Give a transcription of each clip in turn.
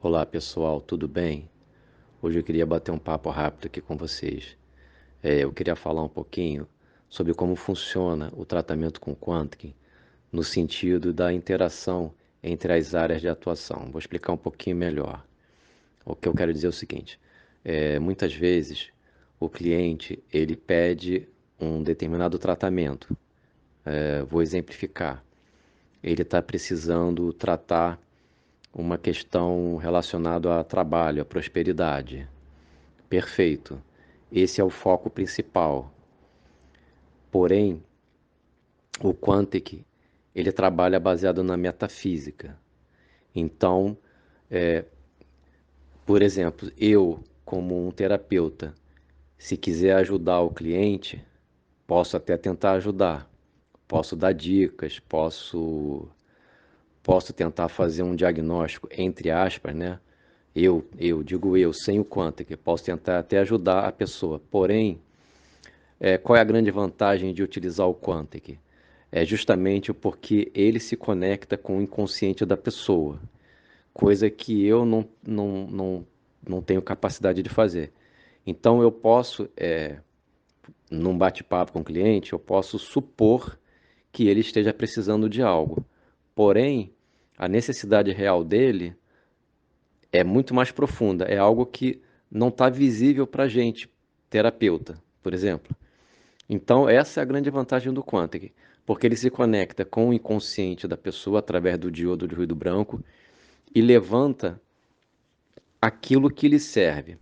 Olá pessoal, tudo bem? Hoje eu queria bater um papo rápido aqui com vocês. Eu queria falar um pouquinho sobre como funciona o tratamento com Quantic no sentido da interação entre as áreas de atuação. Vou explicar um pouquinho melhor. O que eu quero dizer é o seguinte: muitas vezes o cliente ele pede um determinado tratamento. Vou exemplificar. Ele está precisando tratar uma questão relacionada a trabalho, a prosperidade. Perfeito. Esse é o foco principal. Porém, o Quantic, ele trabalha baseado na metafísica. Então, por exemplo, eu, como um terapeuta, se quiser ajudar o cliente, posso até tentar ajudar. Posso dar dicas, posso tentar fazer um diagnóstico, entre aspas, né? Eu, sem o Quantic, posso tentar até ajudar a pessoa. Porém, qual é a grande vantagem de utilizar o Quantic? É justamente porque ele se conecta com o inconsciente da pessoa, coisa que eu não tenho capacidade de fazer. Então eu posso, num bate-papo com o cliente, eu posso supor que ele esteja precisando de algo. Porém, a necessidade real dele é muito mais profunda, é algo que não está visível para a gente, terapeuta, por exemplo. Então, essa é a grande vantagem do Quantic, porque ele se conecta com o inconsciente da pessoa através do diodo de ruído branco e levanta aquilo que lhe serve.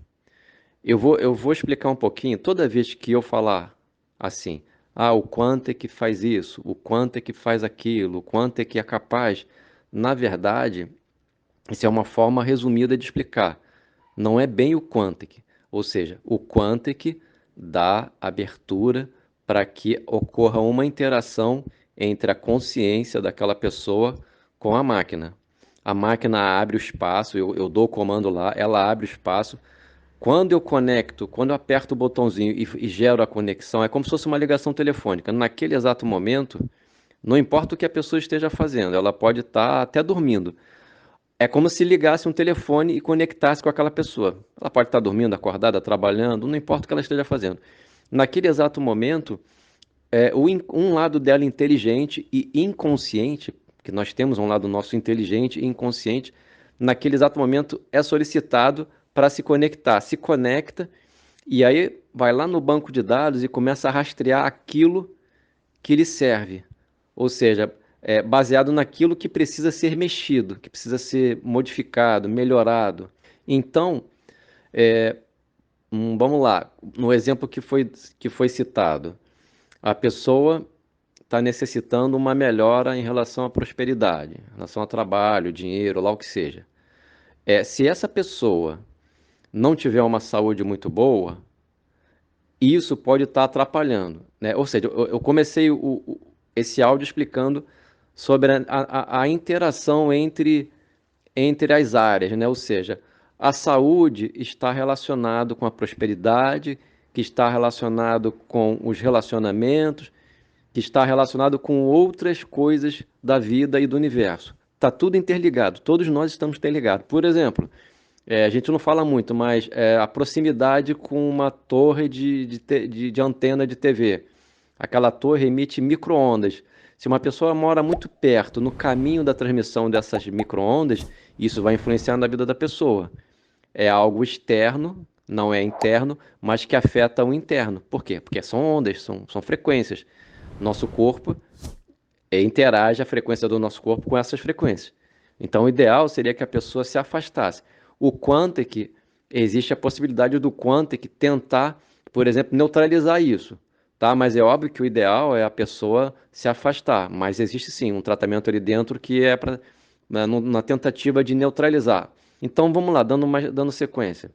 Eu vou explicar um pouquinho, toda vez que eu falar assim, o Quantic faz isso, o Quantic faz aquilo, o Quantic é capaz, na verdade, isso é uma forma resumida de explicar. Não é bem o Quantic, ou seja, o Quantic dá abertura para que ocorra uma interação entre a consciência daquela pessoa com a máquina. A máquina abre o espaço, eu dou o comando lá, ela abre o espaço. Quando eu conecto, quando eu aperto o botãozinho e gero a conexão, é como se fosse uma ligação telefônica. Naquele exato momento, não importa o que a pessoa esteja fazendo, ela pode estar até dormindo. É como se ligasse um telefone e conectasse com aquela pessoa. Ela pode estar dormindo, acordada, trabalhando, não importa o que ela esteja fazendo. Naquele exato momento, um lado dela inteligente e inconsciente, que nós temos um lado nosso inteligente e inconsciente, naquele exato momento é solicitado para se conectar. Se conecta e aí vai lá no banco de dados e começa a rastrear aquilo que lhe serve. Ou seja, baseado naquilo que precisa ser mexido, que precisa ser modificado, melhorado. Então, vamos lá, no exemplo que foi citado, a pessoa está necessitando uma melhora em relação à prosperidade, em relação ao trabalho, dinheiro, lá o que seja. Se essa pessoa não tiver uma saúde muito boa, isso pode estar atrapalhando, né? Ou seja, eu comecei esse áudio explicando sobre a interação entre as áreas, né? Ou seja, a saúde está relacionado com a prosperidade, que está relacionado com os relacionamentos, que está relacionado com outras coisas da vida e do universo. Está tudo interligado, todos nós estamos interligados. Por exemplo, a gente não fala muito, mas a proximidade com uma torre de antena de TV. Aquela torre emite micro-ondas. Se uma pessoa mora muito perto, no caminho da transmissão dessas micro-ondas, isso vai influenciar na vida da pessoa. É algo externo, não é interno, mas que afeta o interno. Por quê? Porque são ondas, são frequências. Nosso corpo interage a frequência do nosso corpo com essas frequências. Então, o ideal seria que a pessoa se afastasse. O Quantic, existe a possibilidade do Quantic tentar, por exemplo, neutralizar isso, tá? Mas é óbvio que o ideal é a pessoa se afastar, mas existe sim um tratamento ali dentro que é para na tentativa de neutralizar. Então, vamos lá, dando sequência.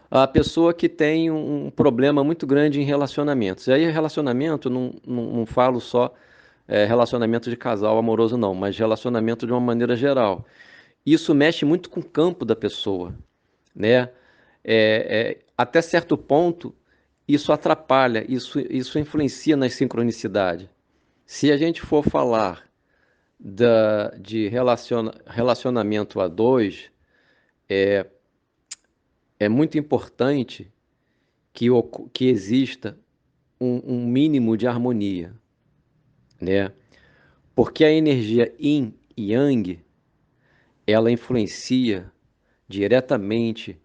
A pessoa que tem um problema muito grande em relacionamentos. E aí, relacionamento, não falo só relacionamento de casal amoroso, não, mas relacionamento de uma maneira geral. Isso mexe muito com o campo da pessoa, né? Até certo ponto, isso atrapalha, isso influencia na sincronicidade. Se a gente for falar de relacionamento a dois, é muito importante que exista um mínimo de harmonia, né? Porque a energia yin e yang, ela influencia diretamente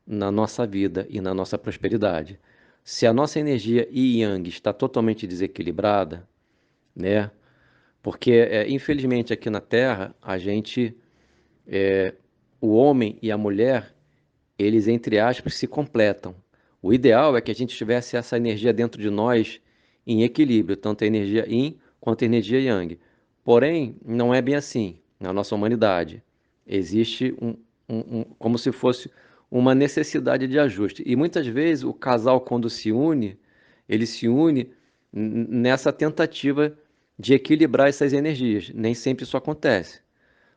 na nossa vida e na nossa prosperidade. Se a nossa energia yin e yang está totalmente desequilibrada, né? Porque, infelizmente, aqui na Terra, o homem e a mulher, eles, entre aspas, se completam. O ideal é que a gente tivesse essa energia dentro de nós em equilíbrio, tanto a energia yin quanto a energia yang. Porém, não é bem assim na nossa humanidade. Existe como se fosse uma necessidade de ajuste. E muitas vezes o casal, quando se une, ele se une nessa tentativa de equilibrar essas energias. Nem sempre isso acontece.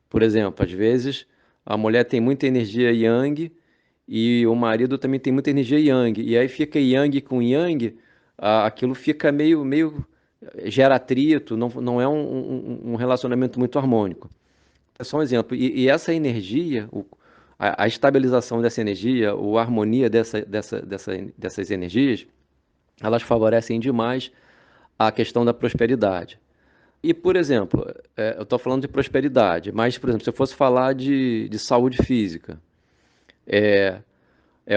Por exemplo, às vezes a mulher tem muita energia yang e o marido também tem muita energia yang. E aí fica yang com yang, aquilo fica meio gera atrito, não é um relacionamento muito harmônico. É só um exemplo. E essa energia, a estabilização dessa energia, a harmonia dessas energias, elas favorecem demais a questão da prosperidade. E, por exemplo, eu estou falando de prosperidade, mas, por exemplo, se eu fosse falar de saúde física, é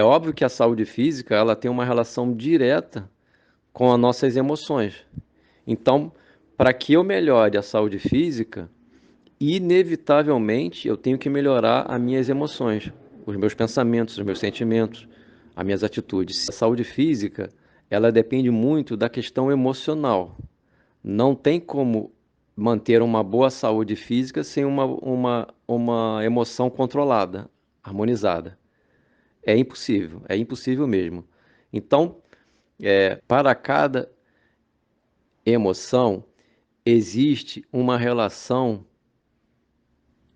óbvio que a saúde física ela tem uma relação direta com as nossas emoções. Então, para que eu melhore a saúde física, inevitavelmente eu tenho que melhorar as minhas emoções, os meus pensamentos, os meus sentimentos, as minhas atitudes. A saúde física, ela depende muito da questão emocional. Não tem como manter uma boa saúde física sem uma emoção controlada, harmonizada. É impossível mesmo. Então, para cada emoção, existe uma relação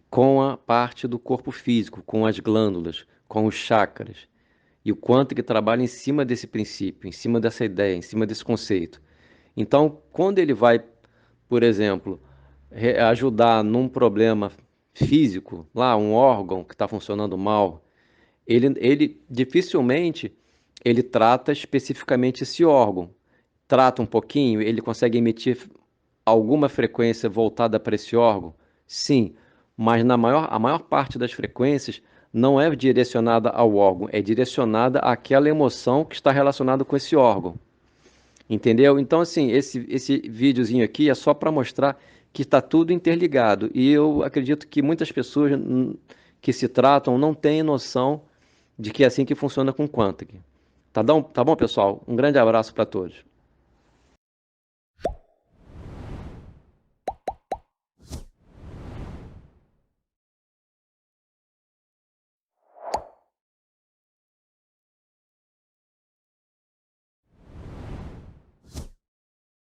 com a parte do corpo físico, com as glândulas, com os chakras, e o quanto que trabalha em cima desse princípio, em cima dessa ideia, em cima desse conceito. Então, quando ele vai, por exemplo, ajudar num problema físico, lá um órgão que está funcionando mal, ele dificilmente ele trata especificamente esse órgão. Trata um pouquinho, ele consegue emitir alguma frequência voltada para esse órgão? Sim, mas a maior parte das frequências não é direcionada ao órgão, é direcionada àquela emoção que está relacionada com esse órgão. Entendeu? Então, assim, esse videozinho aqui é só para mostrar que está tudo interligado. E eu acredito que muitas pessoas que se tratam não têm noção de que é assim que funciona com Quantum. Tá bom, pessoal? Um grande abraço para todos.